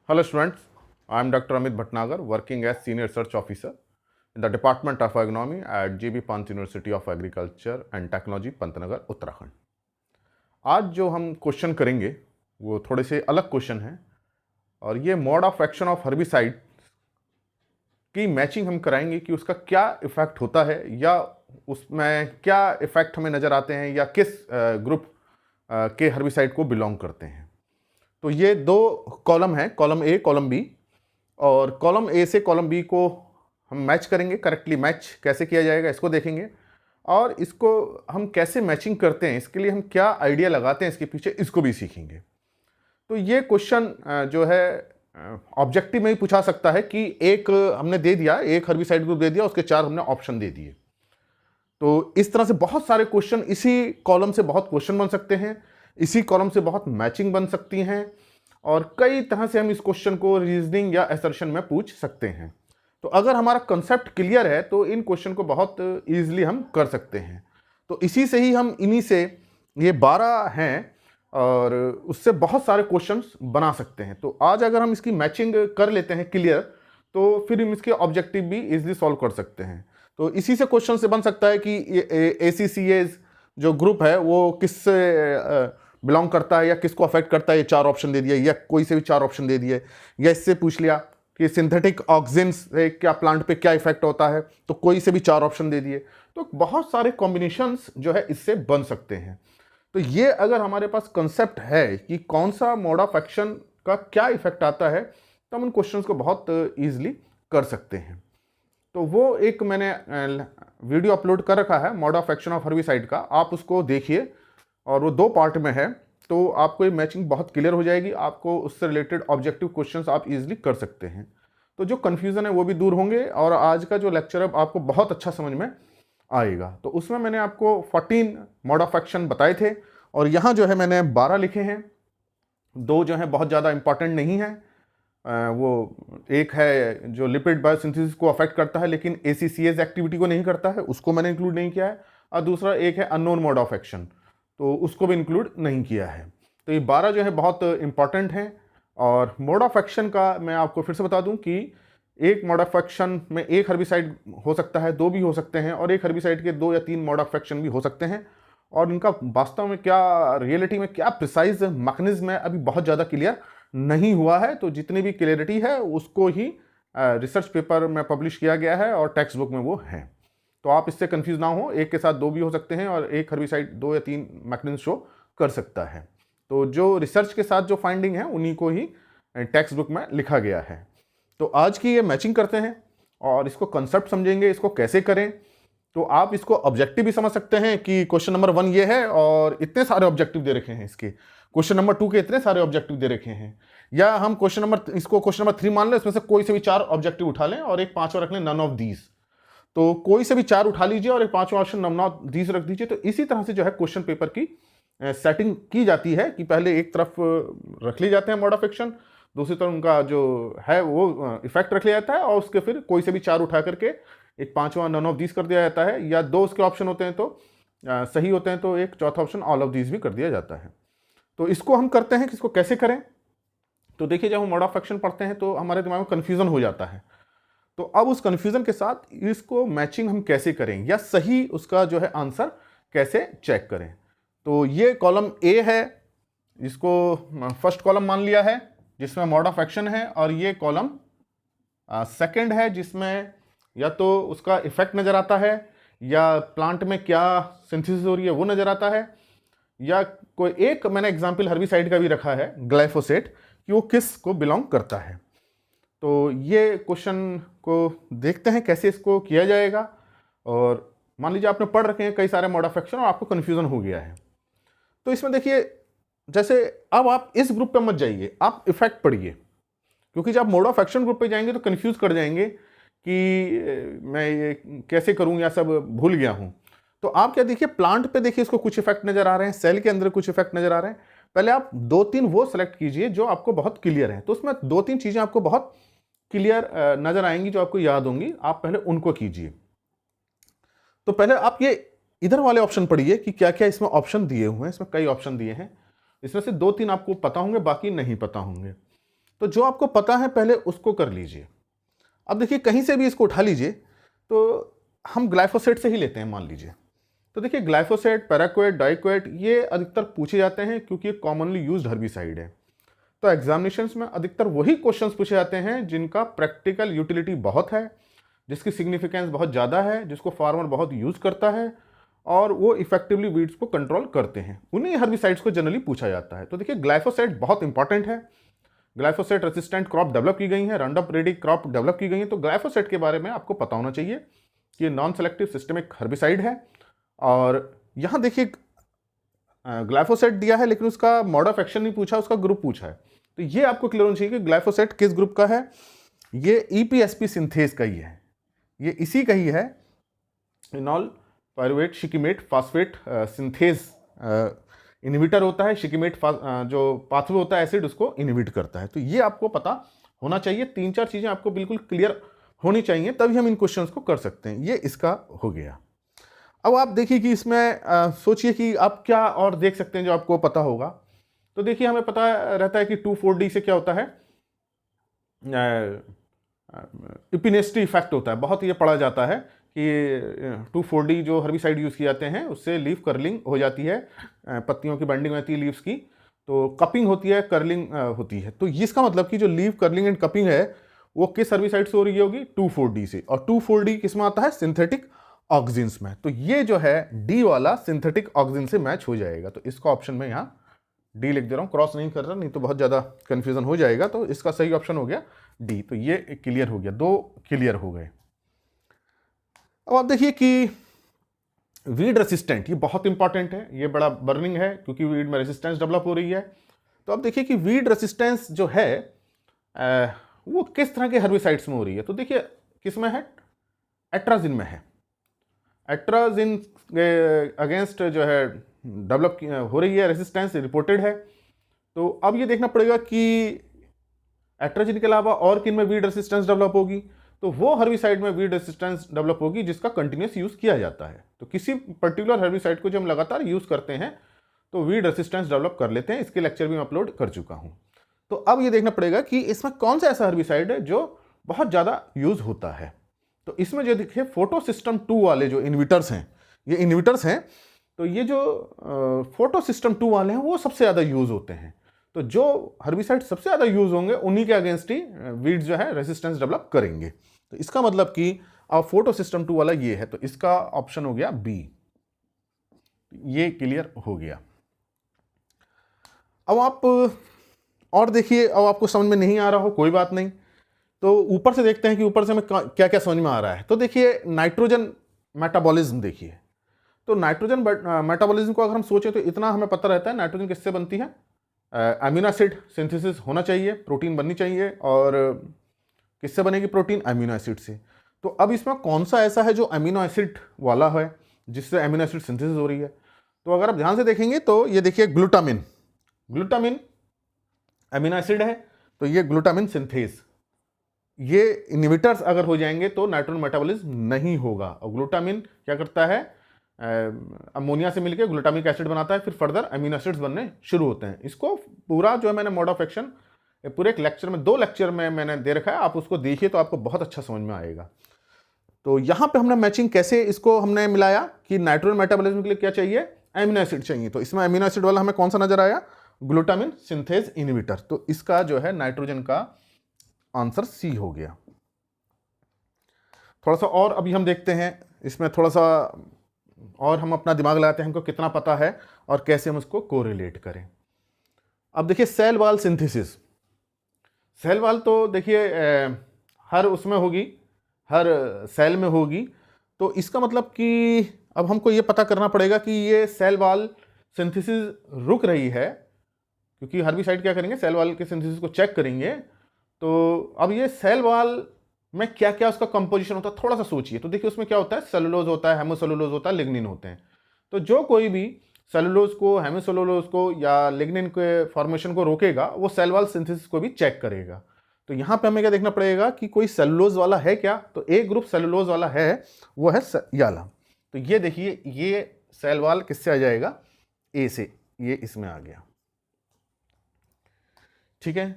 Hello students, I am Dr. Amit Bhatnagar working as Senior Research Officer in the Department of Agronomy at JB Pant University of Agriculture and Technology, Pantnagar, Uttarakhand. आज जो हम question करेंगे वो थोड़े से अलग question हैं और ये mode of action of herbicide की मैचिंग हम कराएंगे कि उसका क्या इफेक्ट होता है या उसमें क्या इफेक्ट हमें नज़र आते हैं या किस ग्रुप के हर्बिसाइड को बिलोंग करते हैं। तो ये दो कॉलम हैं, कॉलम ए कॉलम बी, और कॉलम ए से कॉलम बी को हम मैच करेंगे। करेक्टली मैच कैसे किया जाएगा इसको देखेंगे, और इसको हम कैसे मैचिंग करते हैं, इसके लिए हम क्या आइडिया लगाते हैं इसके पीछे, इसको भी सीखेंगे। तो ये क्वेश्चन जो है ऑब्जेक्टिव में ही पूछा सकता है कि एक हमने दे दिया, एक हर्बिसाइड ग्रुप दे दिया, उसके 4 हमने ऑप्शन दे दिए। तो इस तरह से बहुत सारे क्वेश्चन, इसी कॉलम से बहुत क्वेश्चन बन सकते हैं, इसी कॉलम से बहुत मैचिंग बन सकती हैं, और कई तरह से हम इस क्वेश्चन को रीजनिंग या असर्शन में पूछ सकते हैं। तो अगर हमारा कंसेप्ट क्लियर है तो इन क्वेश्चन को बहुत ईजिली हम कर सकते हैं। तो इसी से ही हम इन्हीं से ये 12 हैं और उससे बहुत सारे क्वेश्चंस बना सकते हैं। तो आज अगर हम इसकी मैचिंग कर लेते हैं क्लियर, तो फिर हम इसके ऑब्जेक्टिव भी इजीली सॉल्व कर सकते हैं। तो इसी से क्वेश्चन से बन सकता है कि ACCAs जो ग्रुप है वो किससे बिलोंग करता है या किसको अफेक्ट करता है, ये 4 ऑप्शन दे दिए, या कोई से भी 4 ऑप्शन दे दिए, या इससे पूछ लिया कि सिंथेटिक ऑक्सिन्स से क्या प्लांट पे क्या इफेक्ट होता है, तो कोई से भी 4 ऑप्शन दे दिए। तो बहुत सारे कॉम्बिनेशंस जो है इससे बन सकते हैं। तो ये अगर हमारे पास कंसेप्ट है कि कौन सा मोड ऑफ एक्शन का क्या इफेक्ट आता है, तो हम उन क्वेश्चंस को बहुत ईजिली कर सकते हैं। तो वो एक मैंने वीडियो अपलोड कर रखा है mode of action of herbicide का, आप उसको देखिए, और वो 2 पार्ट में है। तो आपको ये मैचिंग बहुत क्लियर हो जाएगी, आपको उससे रिलेटेड ऑब्जेक्टिव क्वेश्चंस आप इजीली कर सकते हैं। तो जो कन्फ्यूज़न है वो भी दूर होंगे, और आज का जो लेक्चर है आपको बहुत अच्छा समझ में आएगा। तो उसमें मैंने आपको 14 मोड ऑफ एक्शन बताए थे, और यहाँ जो है मैंने 12 लिखे हैं। 2 जो है बहुत ज़्यादा इंपॉर्टेंट नहीं है, वो एक है जो लिपिड बायोसिंथेसिस को अफेक्ट करता है लेकिन ACCAs एक्टिविटी को नहीं करता है, उसको मैंने इंक्लूड नहीं किया है, और दूसरा एक है अननोन मोड ऑफ एक्शन, तो उसको भी इंक्लूड नहीं किया है। तो ये 12 जो है बहुत इंपॉर्टेंट हैं। और मोड ऑफ एक्शन का मैं आपको फिर से बता दूं कि एक मोड ऑफ एक्शन में एक हर्बिसाइड हो सकता है, 2 भी हो सकते हैं, और एक हर्बिसाइड के 2 या 3 मोड ऑफ एक्शन भी हो सकते हैं। और इनका वास्तव में क्या, रियलिटी में क्या प्रिसाइज मैकेनिज्म है, अभी बहुत ज़्यादा क्लियर नहीं हुआ है। तो जितनी भी क्लियरिटी है उसको ही रिसर्च पेपर में पब्लिश किया गया है और टेक्स्ट बुक में वो है। तो आप इससे कंफ्यूज ना हो, एक के साथ 2 भी हो सकते हैं, और एक हर्बिसाइड 2 या 3 मैकेनिज्म शो कर सकता है। तो जो रिसर्च के साथ जो फाइंडिंग है उन्हीं को ही टेक्स्ट बुक में लिखा गया है। तो आज की ये मैचिंग करते हैं और इसको कंसेप्ट समझेंगे, इसको कैसे करें। तो आप इसको ऑब्जेक्टिव भी समझ सकते हैं कि क्वेश्चन नंबर 1 ये है और इतने सारे ऑब्जेक्टिव दे रखे हैं इसके, क्वेश्चन नंबर 2 के इतने सारे ऑब्जेक्टिव दे रखे हैं, या हम क्वेश्चन नंबर 3 मान लें, इसमें से कोई से भी 4 ऑब्जेक्टिव उठा लें और एक 5वां रख लें, नन ऑफ दीज। तो कोई से भी 4 उठा लीजिए और एक 5वां ऑप्शन नन ऑफ दीज रख दीजिए। तो इसी तरह से जो है क्वेश्चन पेपर की सेटिंग की जाती है कि पहले एक तरफ रख लिए जाते हैं मोड ऑफ एक्शन, दूसरी तरफ उनका जो है वो इफेक्ट रख लिया जाता है, और उसके फिर कोई से भी 4 उठा करके एक 5वां नन ऑफ दीज कर दिया जाता है, या 2 उसके ऑप्शन होते हैं तो सही होते हैं तो एक 4था ऑप्शन ऑल ऑफ दीज भी कर दिया जाता है। तो इसको हम करते हैं कि इसको कैसे करें। तो देखिए, जब हम मोड ऑफ एक्शन पढ़ते हैं तो हमारे दिमाग में कन्फ्यूजन हो जाता है। तो अब उस कन्फ्यूजन के साथ इसको मैचिंग हम कैसे करें, या सही उसका जो है आंसर कैसे चेक करें। तो ये कॉलम ए है, जिसको फर्स्ट कॉलम मान लिया है जिसमें मोड ऑफ एक्शन है, और ये कॉलम सेकंड है जिसमें या तो उसका इफेक्ट नज़र आता है, या प्लांट में क्या सिंथेसिस हो रही है वो नज़र आता है, या कोई एक मैंने एग्जाम्पल हर्बिसाइड का भी रखा है, ग्लाइफोसेट, कि वो किस को बिलोंग करता है। तो ये क्वेश्चन को देखते हैं कैसे इसको किया जाएगा। और मान लीजिए आपने पढ़ रखे हैं कई सारे मोड ऑफ एक्शन और आपको कन्फ्यूजन हो गया है, तो इसमें देखिए, जैसे अब आप इस ग्रुप पे मत जाइए, आप इफेक्ट पढ़िए, क्योंकि जब आप मोड ऑफ एक्शन ग्रुप पे जाएंगे तो कंफ्यूज कर जाएंगे कि मैं ये कैसे करूं या सब भूल गया हूं। तो आप क्या देखिए, प्लांट पे देखिए, इसको कुछ इफेक्ट नजर आ रहे हैं, सेल के अंदर कुछ इफेक्ट नजर आ रहे हैं। पहले आप 2-3 वो सेलेक्ट कीजिए जो आपको बहुत क्लियर है। तो उसमें 2-3 चीजें आपको बहुत क्लियर नजर आएंगी जो आपको याद होंगी, आप पहले उनको कीजिए। तो पहले आप ये इधर वाले ऑप्शन पढ़िए कि क्या क्या इसमें ऑप्शन दिए हुए हैं। इसमें कई ऑप्शन दिए हैं, इसमें से 2-3 आपको पता होंगे, बाकी नहीं पता होंगे। तो जो आपको पता है पहले उसको कर लीजिए। अब देखिए कहीं से भी इसको उठा लीजिए, तो हम ग्लाइफोसेट से ही लेते हैं मान लीजिए। तो देखिए ग्लाइफोसेट, पैराक्वेट, डाइक्वेट ये अधिकतर पूछे जाते हैं क्योंकि ये कॉमनली यूज्ड हर्बिसाइड है। तो एग्जामिनेशंस में अधिकतर वही क्वेश्चंस पूछे जाते हैं जिनका प्रैक्टिकल यूटिलिटी बहुत है, जिसकी सिग्निफिकेंस बहुत ज़्यादा है, जिसको फार्मर बहुत यूज़ करता है और वो इफेक्टिवली वीड्स को कंट्रोल करते हैं, उन्हीं हर्बिसाइड्स को जनरली पूछा जाता है। तो देखिए ग्लाइफोसेट बहुत इंपॉर्टेंट है। ग्लाइफोसेट रेसिस्टेंट क्रॉप डेवलप की गई है, राउंडअप रेडी क्रॉप डेवलप की गई है। तो ग्लाइफोसेट के बारे में आपको पता होना चाहिए कि ये नॉन सेलेक्टिव सिस्टमिक हर्बिसाइड है। और यहाँ देखिए ग्लाइफोसेट दिया है लेकिन उसका मोड ऑफ एक्शन नहीं पूछा, उसका ग्रुप पूछा है। तो ये आपको क्लियर होना चाहिए कि ग्लाइफोसेट किस ग्रुप का है। ये ईपीएसपी सिंथेज का ही है, ये इसी का ही है, enol pyruvate shikimate phosphate synthase inhibitor होता है। शिकीमेट जो पाथवे होता है एसिड, उसको इनहिबिट करता है। तो ये आपको पता होना चाहिए। 3-4 चीजें आपको बिल्कुल क्लियर होनी चाहिए, तभी हम इन क्वेश्चंस को कर सकते हैं। ये इसका हो गया। अब आप देखिए कि इसमें सोचिए कि आप क्या और देख सकते हैं जो आपको पता होगा। तो देखिए हमें पता रहता है कि 2,4-D से क्या होता है, इपिनेस्ट्री इफेक्ट होता है। बहुत ये पढ़ा जाता है कि 2,4-D जो हर्बिसाइड यूज किए जाते हैं उससे लीफ कर्लिंग हो जाती है, पत्तियों की बाइंडिंग होती है लीव्स की, तो कपिंग होती है, कर्लिंग होती है। तो इसका मतलब कि जो लीफ कर्लिंग एंड कपिंग है वो किस हर्बिसाइड से हो रही होगी, 2,4-D से। और 2,4-D किस में आता है, सिंथेटिक ऑक्सिन्स में। तो ये जो है डी वाला सिंथेटिक ऑक्सिन से मैच हो जाएगा। तो इसका ऑप्शन में यहाँ डी लिख दे रहा हूँ, क्रॉस नहीं कर रहा, नहीं तो बहुत ज़्यादा कंफ्यूजन हो जाएगा। तो इसका सही ऑप्शन हो गया डी। तो ये क्लियर हो गया, 2 क्लियर हो गए। अब आप देखिए कि वीड रेसिस्टेंट, ये बहुत इंपॉर्टेंट है, ये बड़ा बर्निंग है क्योंकि वीड में रेसिस्टेंस डेवलप हो रही है। तो अब देखिए कि वीड रेसिस्टेंस जो है वो किस तरह के हर्बिसाइड्स में हो रही है। तो देखिए किस में है, एट्राजिन में है। एट्राजिन अगेंस्ट जो है डेवलप हो रही है, रेसिस्टेंस रिपोर्टेड है। तो अब ये देखना पड़ेगा कि एट्राजिन के अलावा और किन में वीड रेसिस्टेंस डेवलप होगी। तो वो हर्बिसाइड में वीड रेसिस्टेंस डेवलप होगी जिसका कंटिन्यूस यूज किया जाता है। तो किसी पर्टिकुलर हर्बिसाइड को जब हम लगातार यूज करते हैं तो वीड रेसिस्टेंस डेवलप कर लेते हैं। इसके लेक्चर भी मैं अपलोड कर चुका हूं। तो अब ये देखना पड़ेगा कि इसमें कौन सा ऐसा हर्बिसाइड है जो बहुत ज्यादा यूज होता है। तो इसमें जो देखिए फोटोसिस्टम 2 वाले जो इनहिबिटर्स हैं, ये इनहिबिटर्स हैं। तो ये जो फोटोसिस्टम 2 वाले हैं वो सबसे ज़्यादा यूज़ होते हैं। तो जो हर्बिसाइड सबसे ज़्यादा यूज़ होंगे उन्हीं के अगेंस्ट ही वीड्स जो है रेसिस्टेंस डेवलप करेंगे। तो इसका मतलब कि अब फोटोसिस्टम 2 वाला ये है, तो इसका ऑप्शन हो गया बी। ये क्लियर हो गया। अब आप और देखिए, अब आपको समझ में नहीं आ रहा हो कोई बात नहीं, तो ऊपर से देखते हैं कि ऊपर से हमें क्या क्या समझ में आ रहा है। तो देखिए नाइट्रोजन मेटाबॉलिज्म देखिए। तो नाइट्रोजन मेटाबॉलिज्म को अगर हम सोचें तो इतना हमें पता रहता है नाइट्रोजन किससे बनती है, अमीनो एसिड सिंथेसिस होना चाहिए, प्रोटीन बननी चाहिए। और किससे बनेगी प्रोटीन, अमीनो एसिड से। तो अब इसमें कौन सा ऐसा है जो अमीनो एसिड वाला है जिससे अमीनो एसिड सिंथेसिस हो रही है। तो अगर आप ध्यान से देखेंगे तो ये देखिए ग्लूटामिन, ग्लूटामिन अमीनो एसिड है। तो ये ग्लूटामिन सिंथेस, ये इनहिबिटर्स अगर हो जाएंगे तो नाइट्रोजन मेटाबॉलिज्म नहीं होगा। और ग्लूटामिन क्या करता है, अमोनिया से मिलकर ग्लूटामिक एसिड बनाता है, फिर फर्दर अमीनो एसिड्स बनने शुरू होते हैं। इसको पूरा जो है मैंने मोड ऑफ एक्शन पूरे एक लेक्चर में, 2 लेक्चर में मैंने दे रखा है, आप उसको देखिए तो आपको बहुत अच्छा समझ में आएगा। तो यहाँ पे हमने मैचिंग कैसे इसको हमने मिलाया कि नाइट्रोजन मेटाबॉलिज्म के लिए क्या चाहिए, अमीनो एसिड चाहिए। तो इसमें अमीनो एसिड वाला हमें कौन सा नजर आया, ग्लूटामिन सिंथेज इनहिबिटर। तो इसका जो है नाइट्रोजन का आंसर सी हो गया। थोड़ा सा और अभी हम देखते हैं इसमें, थोड़ा सा और हम अपना दिमाग लगाते हैं, हमको कितना पता है और कैसे हम उसको कोरिलेट करें। अब देखिए cell wall synthesis, cell wall तो देखिए हर उसमें होगी, हर सेल में होगी। तो इसका मतलब कि अब हमको ये पता करना पड़ेगा कि ये सेल वॉल सिंथेसिस रुक रही है, क्योंकि हर्बिसाइड क्या करेंगे, सेल वॉल के सिंथेसिस को चेक करेंगे। तो अब ये सेल वॉल में क्या क्या उसका कंपोजिशन होता है थोड़ा सा सोचिए। तो देखिए उसमें क्या होता है, सेलुलोज होता है, हेमोसेलुलोज होता है, लिग्निन होते हैं। तो जो कोई भी सेलुलोज को, हेमोसेलुलोज को या लिग्निन के फॉर्मेशन को रोकेगा वो सेल वॉल सिंथेसिस को भी चेक करेगा। तो यहाँ पे हमें क्या देखना पड़ेगा कि कोई सेलुलोज वाला है क्या। तो एक ग्रुप सेलुलोज वाला है, वो है याला। तो ये देखिए ये सेल वॉल किससे आ जाएगा, ए से, ये इसमें आ गया। ठीक है।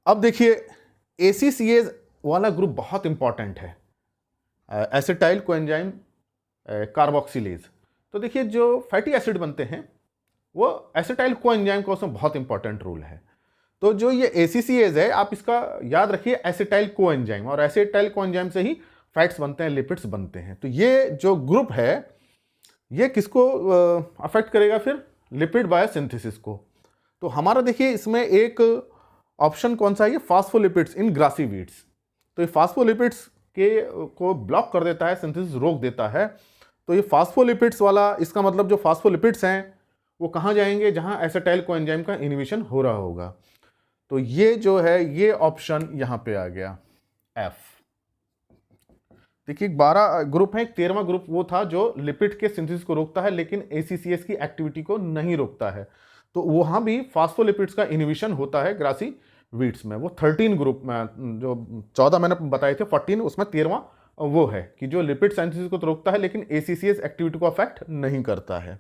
अब देखिए ACCase वाला ग्रुप बहुत इंपॉर्टेंट है, एसिटाइल कोएंजाइम कार्बोक्सिलेज। तो देखिए जो फैटी एसिड बनते हैं वो एसिटाइल कोएंजाइम का उसमें बहुत इंपॉर्टेंट रोल है। तो जो ये ACCase है, आप इसका याद रखिए एसिटाइल कोएंजाइम, और एसिटाइल कोएंजाइम से ही फैट्स बनते हैं, लिपिड्स बनते हैं। तो ये जो ग्रुप है ये किसको अफेक्ट करेगा? फिर लिपिड बायोसिंथेसिस को। तो हमारा देखिए इसमें एक ऑप्शन कौन सा है? ये फास्फोलिपिड्स इन ग्रासी वीड्स। तो ये फास्फोलिपिड्स के को ब्लॉक कर देता है, सिंथेसिस रोक देता है। तो ये फास्फोलिपिड्स वाला, इसका मतलब जो फास्फोलिपिड्स हैं वो कहाँ जाएंगे? जहाँ एसिटाइल कोएंजाइम का इनहिबिशन हो रहा होगा। तो ये जो है ये ऑप्शन यहाँ पे आ गया F। देखिए 12 ग्रुप है, 13वां ग्रुप वो था जो लिपिड के सिंथेसिस को रोकता है लेकिन ACCase की एक्टिविटी को नहीं रोकता है। तो वहां भी फास्फोलिपिड्स का इनहिबिशन होता है ग्रासी वीड्स में। वो 13 ग्रुप में, जो 14 मैंने बताए थे 14, उसमें 13वां वो है कि जो लिपिड सिंथेसिस को तो रोकता है लेकिन ACCase एक्टिविटी को अफेक्ट नहीं करता है।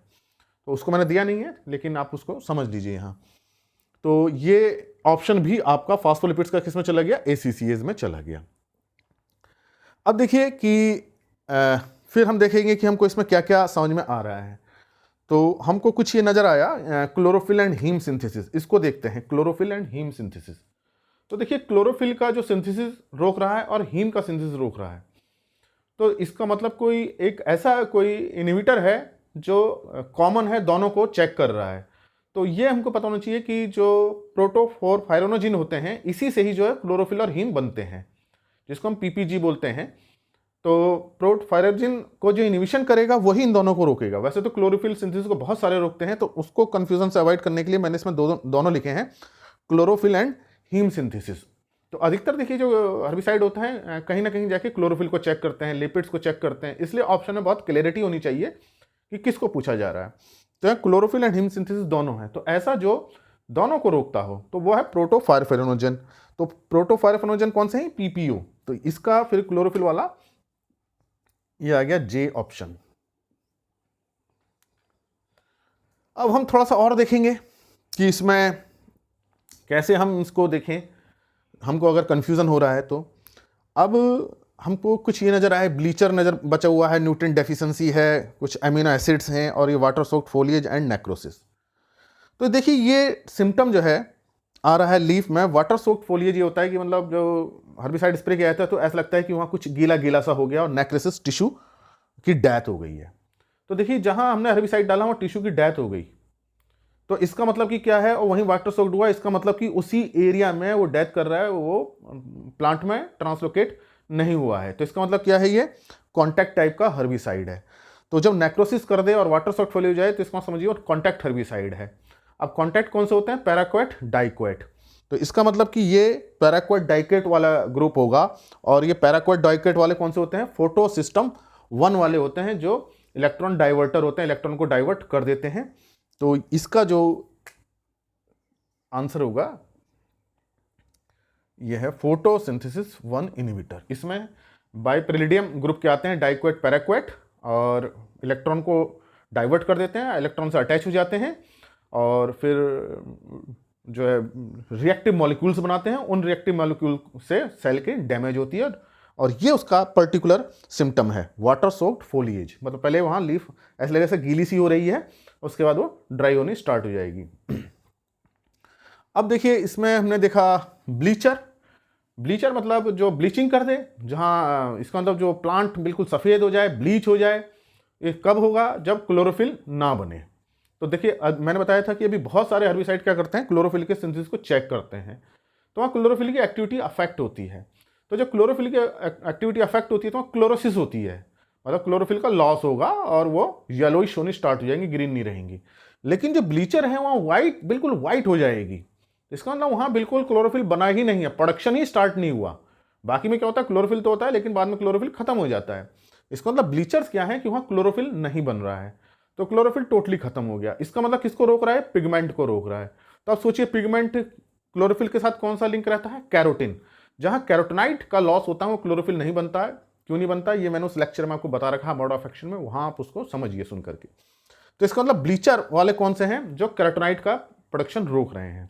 तो उसको मैंने दिया नहीं है लेकिन आप उसको समझ लीजिए यहाँ। तो ये ऑप्शन भी आपका फास्फोलिपिड्स का किस में चला गया? ACCase में चला गया। अब देखिए कि फिर हम देखेंगे कि हमको इसमें क्या क्या समझ में आ रहा है। तो हमको कुछ ये नजर आया, क्लोरोफिल एंड हीम सिंथेसिस। इसको देखते हैं, क्लोरोफिल एंड हीम सिंथेसिस। तो देखिए क्लोरोफिल का जो सिंथेसिस रोक रहा है और हीम का सिंथेसिस रोक रहा है। तो इसका मतलब कोई एक ऐसा कोई इनहिबिटर है जो कॉमन है, दोनों को चेक कर रहा है। तो ये हमको पता होना चाहिए कि जो प्रोटोफोरफायरोनोजिन होते हैं इसी से ही जो है क्लोरोफिल और हीम बनते हैं, जिसको हम PPG बोलते हैं। तो प्रोटोफायरोजिन को जो इनहिबिशन करेगा वही इन दोनों को रोकेगा। वैसे तो क्लोरोफिल सिंथेसिस को बहुत सारे रोकते हैं, तो उसको कंफ्यूजन से अवॉइड करने के लिए मैंने इसमें दोनों लिखे हैं, क्लोरोफिल एंड हीम सिंथेसिस। तो अधिकतर देखिए जो हर्बिसाइड होता है कहीं ना कहीं जाके क्लोरोफिल को चेक करते हैं, लिपिड्स को चेक करते हैं, इसलिए ऑप्शन में बहुत क्लैरिटी होनी चाहिए कि किसको पूछा जा रहा है। तो क्लोरोफिल एंड हीम सिंथेसिस दोनों है, तो ऐसा जो दोनों को रोकता हो तो वो है प्रोटोफायरोफेनोजन। तो प्रोटोफायरोफेनोजन कौन से हैं? PPO। तो इसका फिर क्लोरोफिल वाला ये आ गया J ऑप्शन। अब हम थोड़ा सा और देखेंगे कि इसमें कैसे हम इसको देखें, हमको अगर कंफ्यूजन हो रहा है तो। अब हमको कुछ ये नजर आया, ब्लीचर नजर बचा हुआ है, न्यूट्रिएंट डेफिशिएंसी है, कुछ अमीनो एसिड्स हैं और ये water soaked foliage and necrosis. तो देखिए ये सिम्टम जो है आ रहा है लीफ में। वाटर सोक्ड फोलिएज ये होता है कि मतलब जो हर्बिसाइड स्प्रे किया जाता है तो ऐसा लगता है कि वहाँ कुछ गीला गीला सा हो गया, और नेक्रोसिस टिश्यू की डेथ हो गई है। तो देखिए जहाँ हमने हर्बिसाइड डाला वहाँ टिश्यू की डेथ हो गई, तो इसका मतलब कि क्या है? और वहीं वाटर सोक्ड हुआ, इसका मतलब कि उसी एरिया में वो डेथ कर रहा है, वो प्लांट में ट्रांसलोकेट नहीं हुआ है। तो इसका मतलब क्या है? ये कॉन्टैक्ट टाइप का हर्बिसाइड है। तो जब नेक्रोसिस कर दे और वाटर सोक्ड फोलिएज हो जाए तो इसका समझिए कॉन्टैक्ट हर्बिसाइड है। अब कॉन्टैक्ट कौन से होते हैं? Parakeet, diquat. तो इसका मतलब कि ये पैराक्वेट डाइक्वेट वाला ग्रुप होगा। और ये पैराक्वेट डाइक्वेट वाले कौन से होते हैं? फोटो सिस्टम 1 वाले होते हैं, जो इलेक्ट्रॉन डाइवर्टर होते हैं, इलेक्ट्रॉन को डाइवर्ट कर देते हैं। तो इसका जो आंसर होगा यह है फोटोसिंथेसिस 1 इनहिबिटर। इसमें बाइप्रिलिडियम ग्रुप के आते हैं, डाइक्वेट, पैराक्वेट, और इलेक्ट्रॉन को डाइवर्ट कर देते हैं, इलेक्ट्रॉन से अटैच हो जाते हैं और फिर जो है रिएक्टिव मॉलिक्यूल्स बनाते हैं। उन रिएक्टिव मॉलिक्यूल से सेल की डैमेज होती है, और ये उसका पर्टिकुलर सिम्टम है, वाटर सोक्ड फोलिएज। मतलब पहले वहाँ लीफ ऐसे लगे जैसे गीली सी हो रही है, उसके बाद वो ड्राई होनी स्टार्ट हो जाएगी। अब देखिए इसमें हमने देखा ब्लीचर। ब्लीचर मतलब जो ब्लीचिंग कर दे, जहाँ इसका मतलब जो प्लांट बिल्कुल सफ़ेद हो जाए, ब्लीच हो जाए। ये कब होगा? जब क्लोरोफिल ना बने। तो देखिए मैंने बताया था कि अभी बहुत सारे हर्बिसाइड क्या करते हैं? क्लोरोफिल के सिंथेसिस को चेक करते हैं, तो वहाँ क्लोरोफिल की एक्टिविटी अफेक्ट होती है। तो जब क्लोरोफिल की एक्टिविटी अफेक्ट होती है तो वहाँ क्लोरोसिस होती है, मतलब क्लोरोफिल का लॉस होगा और वो येलोइश होनी स्टार्ट हो जाएंगी, ग्रीन नहीं रहेंगी। लेकिन जो ब्लीचर है वहाँ वाइट, बिल्कुल वाइट हो जाएगी। इसका मतलब वहाँ बिल्कुल क्लोरोफिल बना ही नहीं है, प्रोडक्शन ही स्टार्ट नहीं हुआ। बाकी में क्या होता है? क्लोरोफिल तो होता है लेकिन बाद में क्लोरोफिल खत्म हो जाता है। इसका मतलब ब्लीचर्स क्या है कि वहाँ क्लोरोफिल नहीं बन रहा है, तो क्लोरोफिल टोटली खत्म हो गया। इसका मतलब किसको रोक रहा है? पिगमेंट को रोक रहा है। तो आप सोचिए पिगमेंट क्लोरोफिल के साथ कौन सा लिंक रहता है? कैरोटीन। जहाँ कैरोटिनाइट का लॉस होता है वो क्लोरोफिल नहीं बनता है। क्यों नहीं बनता? ये मैंने उस लेक्चर में आपको बता रखा है, मोड ऑफ एक्शन में, वहाँ आप उसको समझिए सुन करके। तो इसका मतलब ब्लीचर वाले कौन से हैं? जो कैरोटिनाइट का प्रोडक्शन रोक रहे हैं।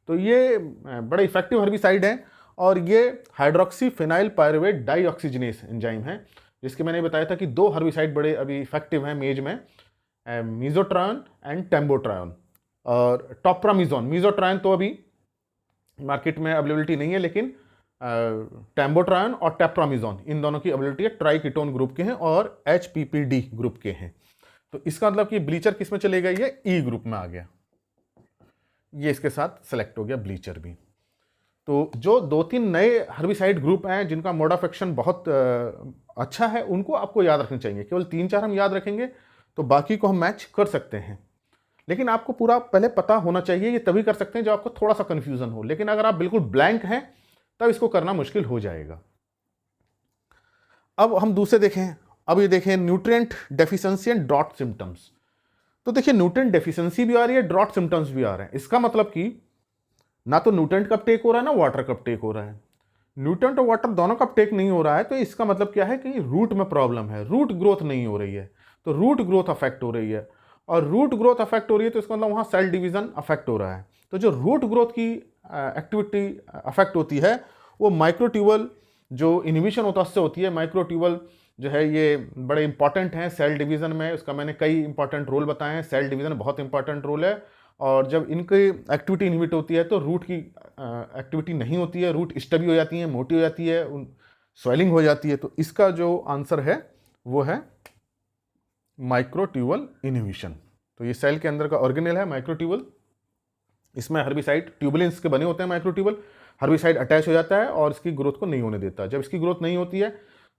तो ये बड़े इफेक्टिव हर्बिसाइड हैं और ये हाइड्रोक्सी फिनाइल पायरुवेट डाईऑक्सीजनेस एंजाइम है, जिसके मैंने बताया था कि 2 हर्बिसाइड बड़े अभी इफेक्टिव हैं मेज में, मीजोट्रायन एंड टेम्बोट्रायन और टॉप्रामिजोन। मीजोट्रायन तो अभी मार्केट में अवेलेबिलिटी नहीं है, लेकिन टेम्बोट्रायन और टेप्रामिजोन इन दोनों की अवेलेबिलिटी है, ट्राइकीटोन ग्रुप के हैं और HPPD ग्रुप के हैं। तो इसका मतलब कि ब्लीचर किस में चलेगा, ये E ग्रुप में आ गया, ये इसके साथ सेलेक्ट हो गया ब्लीचर भी। तो जो 2-3 नए हर्बिसाइड ग्रुप हैं जिनका मोड ऑफ एक्शन बहुत अच्छा है, उनको आपको याद रखना चाहिए। केवल 3-4 हम याद रखेंगे तो बाकी को हम मैच कर सकते हैं, लेकिन आपको पूरा पहले पता होना चाहिए। ये तभी कर सकते हैं जब आपको थोड़ा सा कंफ्यूजन हो, लेकिन अगर आप बिल्कुल ब्लैंक हैं तब इसको करना मुश्किल हो जाएगा। अब हम दूसरे देखें, अब ये देखें nutrient deficiency and drought symptoms. तो देखिए न्यूट्रिएंट डेफिशिएंसी भी आ रही है, ड्रॉट सिम्टम्स भी आ रहे हैं। इसका मतलब कि ना तो न्यूट्रिएंट का अपटेक हो रहा है, ना वाटर का अपटेक हो रहा है। न्यूट्रिएंट और वाटर दोनों का अपटेक नहीं हो रहा है, तो इसका मतलब क्या है कि रूट में प्रॉब्लम है, रूट ग्रोथ नहीं हो रही है, तो रूट ग्रोथ अफेक्ट हो रही है। और रूट ग्रोथ अफेक्ट हो रही है तो इसका मतलब वहाँ सेल डिवीजन अफेक्ट हो रहा है। तो जो रूट ग्रोथ की एक्टिविटी अफेक्ट होती है वो माइक्रोट्यूबल जो इनहिबिशन होता है उससे होती है। माइक्रोट्यूबल जो है ये बड़े इंपॉर्टेंट हैं सेल डिवीज़न में, उसका मैंने कई इंपॉर्टेंट रोल बताए हैं। सेल डिवीज़न बहुत इंपॉर्टेंट रोल है, और जब इनकी एक्टिविटी इनहिबिट होती है तो रूट की एक्टिविटी नहीं होती है, रूट स्टबी हो जाती है, मोटी हो जाती है, स्वेलिंग हो जाती है। तो इसका जो आंसर है वो है माइक्रोट्यूबल इनहिबिशन। तो ये सेल के अंदर का ऑर्गेनेल है माइक्रोट्यूबल, इसमें हर्बिसाइड ट्यूबुलेंस के बने होते हैं माइक्रोट्यूबल, हर्बिसाइड अटैच हो जाता है और इसकी ग्रोथ को नहीं होने देता। जब इसकी ग्रोथ नहीं होती है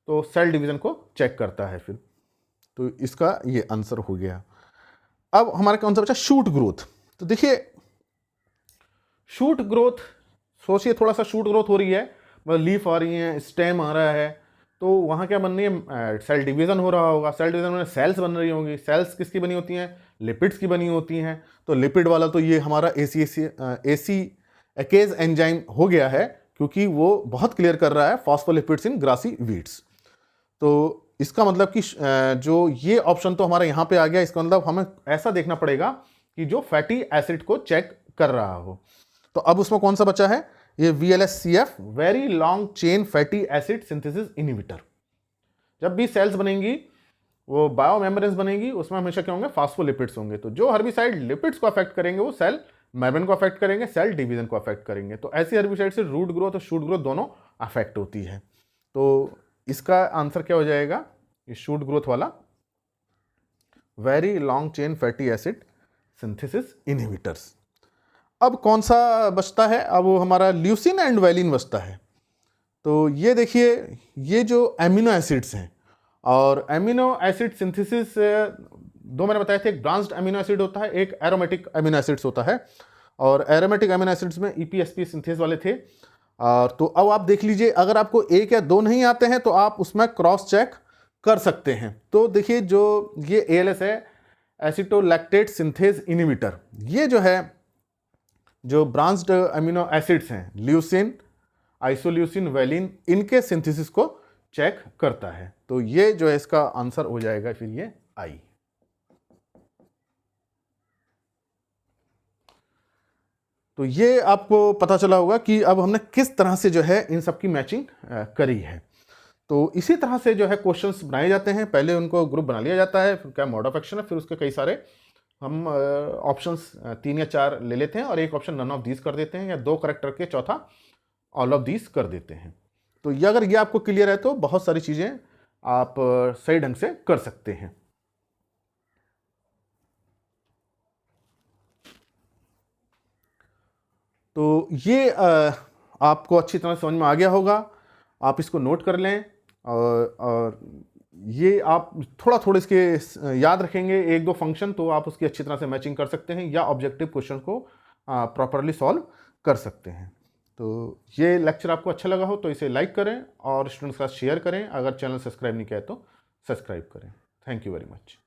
तो सेल डिवीजन को चेक करता है फिर। तो इसका ये आंसर हो गया। अब हमारा कौन सा बचा, शूट ग्रोथ। तो देखिए शूट ग्रोथ, सोचिए थोड़ा सा शूट ग्रोथ हो रही है, मतलब लीफ आ रही है, स्टेम आ रहा है, तो वहाँ क्या बन रही है, सेल डिवीज़न हो रहा होगा। सेल डिवीज़न में सेल्स बन रही होंगी। सेल्स किसकी बनी होती हैं, लिपिड्स की बनी होती हैं। तो लिपिड वाला तो ये हमारा एसी एकेज एंजाइम हो गया है, क्योंकि वो बहुत क्लियर कर रहा है फॉस्फोलिपिड्स इन ग्रासी वीड्स। तो इसका मतलब कि जो ये ऑप्शन तो हमारा यहाँ पे आ गया। इसका मतलब हमें ऐसा देखना पड़ेगा कि जो फैटी एसिड को चेक कर रहा हो। तो अब उसमें कौन सा बचा है, ये VLSCF, very long chain fatty acid synthesis inhibitor. जब भी सेल्स बनेंगी, वो बायो मेम्ब्रेन्स बनेगी, उसमें हमेशा क्या होंगे, फास्फोलिपिड्स होंगे। तो जो हर्बिसाइड लिपिड्स को अफेक्ट करेंगे वो सेल मेम्ब्रेन को अफेक्ट करेंगे, सेल डिवीजन को अफेक्ट करेंगे। तो ऐसी हर्बिसाइड से रूट ग्रोथ और शूट ग्रोथ दोनों अफेक्ट होती है। तो इसका आंसर क्या हो जाएगा, ये शूट ग्रोथ वाला, very long chain fatty acid synthesis inhibitors. अब कौन सा बचता है, अब वो हमारा ल्यूसिन एंड वैलिन बचता है। तो ये देखिए, ये जो एमिनो एसिड्स हैं, और एमिनो एसिड सिंथेसिस 2 मैंने बताए थे, एक ब्रांच्ड एमिनो एसिड होता है, एक एरोमेटिक एमिनो एसिड्स होता है। और एरोमेटिक एमिनो एसिड्स में EPSP सिंथेसिस वाले थे। और तो अब आप देख लीजिए, अगर आपको 1 या 2 नहीं आते हैं तो आप उसमें क्रॉस चेक कर सकते हैं। तो देखिए जो ये ALS है, एसिटोलैक्टेट सिंथेज इनहिबिटर, ये जो है जो ब्रांच्ड अमीनो एसिड्स हैं, ल्यूसिन, आइसोल्यूसिन, वैलिन, इनके सिंथेसिस को चेक करता है। तो ये जो है इसका आंसर हो जाएगा फिर ये I। तो ये आपको पता चला होगा कि अब हमने किस तरह से जो है इन सब की मैचिंग करी है। तो इसी तरह से जो है क्वेश्चंस बनाए जाते हैं। पहले उनको ग्रुप बना लिया जाता है, फिर क्या मोड ऑफ एक्शन है, फिर उसके कई सारे हम ऑप्शंस 3 या 4 ले लेते हैं और एक ऑप्शन नन ऑफ दीज कर देते हैं, या 2 करेक्ट करके चौथा ऑल ऑफ दीज कर देते हैं। तो ये अगर ये आपको क्लियर है तो बहुत सारी चीज़ें आप सही ढंग से कर सकते हैं। तो ये आपको अच्छी तरह समझ में आ गया होगा। आप इसको नोट कर लें, और ये आप थोड़ा इसके याद रखेंगे 1-2 फंक्शन, तो आप उसकी अच्छी तरह से मैचिंग कर सकते हैं या ऑब्जेक्टिव क्वेश्चन को प्रॉपरली सॉल्व कर सकते हैं। तो ये लेक्चर आपको अच्छा लगा हो तो इसे लाइक करें और स्टूडेंट्स के साथ शेयर करें। अगर चैनल सब्सक्राइब नहीं किया है तो सब्सक्राइब करें। Thank you very much.